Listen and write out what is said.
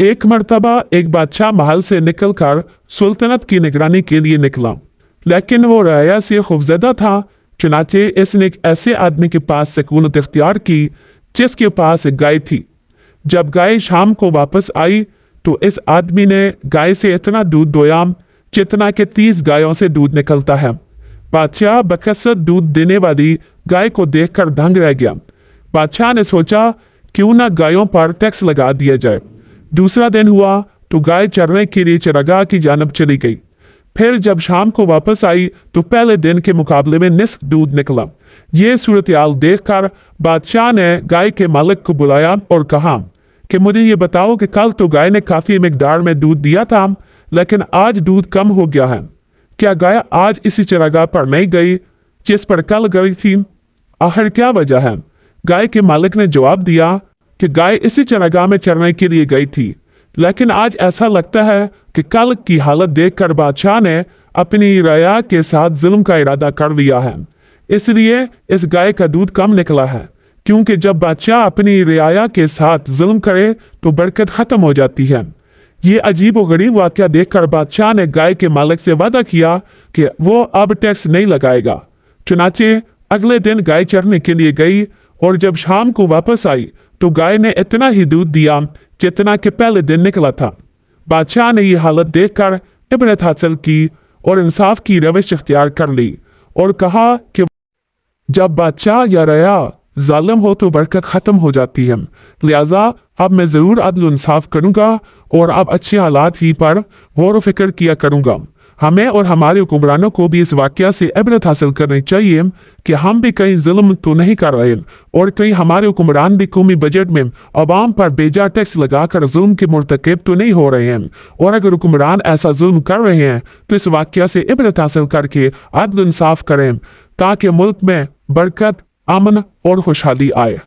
एक मर्तबा एक बादशाह महल से निकलकर सुल्तनत की निगरानी के लिए निकला, लेकिन वो रया से खौफजदा था। चुनाचे इसने एक ऐसे आदमी के पास सकूनत इख्तियार की जिसके पास एक गाय थी। जब गाय शाम को वापस आई तो इस आदमी ने गाय से इतना दूध दोया जितना कि 30 गायों से दूध निकलता है। बादशाह बकसरत दूध देने वाली गाय को देखकर दंग रह गया। बादशाह ने सोचा क्यों ना गायों पर टैक्स लगा दिया जाए। दूसरा दिन हुआ तो गाय चरने के लिए चरागाह की जानब चली गई। फिर जब शाम को वापस आई तो पहले दिन के मुकाबले में निस्फ दूध निकला। ये सूरत-ए-हाल देखकर बादशाह ने गाय के मालिक को बुलाया और कहा कि मुझे ये बताओ कि कल तो गाय ने काफी मिकदार में दूध दिया था, लेकिन आज दूध कम हो गया है। क्या गाय आज इसी चरागाह पर नहीं गई जिस पर कल गई थी? आखिर क्या वजह है? गाय के मालिक ने जवाब दिया कि गाय इसी चरागाह में चरने के लिए गई थी, लेकिन आज ऐसा लगता है कि कल की हालत देखकर बादशाह ने अपनी रया के साथ जुल्म का इरादा कर लिया है, इसलिए इस गाय का दूध कम निकला है। क्योंकि जब बादशाह अपनी रियाया के साथ जुल्म करे तो बरकत खत्म हो जाती है। ये अजीब व गरीब वाकया देखकर बादशाह ने गाय के मालिक से वादा किया कि वो अब टैक्स नहीं लगाएगा। चुनाचे अगले दिन गाय चरने के लिए गई और जब शाम को वापस आई तो गाय ने इतना ही दूध दिया जितना कि पहले दिन निकला था। बादशाह ने यह हालत देखकर इबरत हासिल की और इंसाफ की रविश इख्तियार कर ली और कहा कि जब बादशाह या रया जालिम हो तो बरकत खत्म हो जाती है, लिहाजा अब मैं जरूर अदल इंसाफ करूंगा और अब अच्छे हालात ही पर गौर व फिक्र किया करूंगा। हमें और हमारे हुक्मरानों को भी इस वाकया से इबरत हासिल करनी चाहिए कि हम भी कहीं जुल्म तो नहीं कर रहे और कहीं हमारे हुक्मरान भी कौमी बजट में अवाम पर बेजा टैक्स लगाकर जुल्म के मुर्तकिब तो नहीं हो रहे हैं। और अगर हुक्मरान ऐसा जुल्म कर रहे हैं तो इस वाकया से इबरत हासिल करके अदल इंसाफ करें ताकि मुल्क में बरकत, अमन और खुशहाली आए।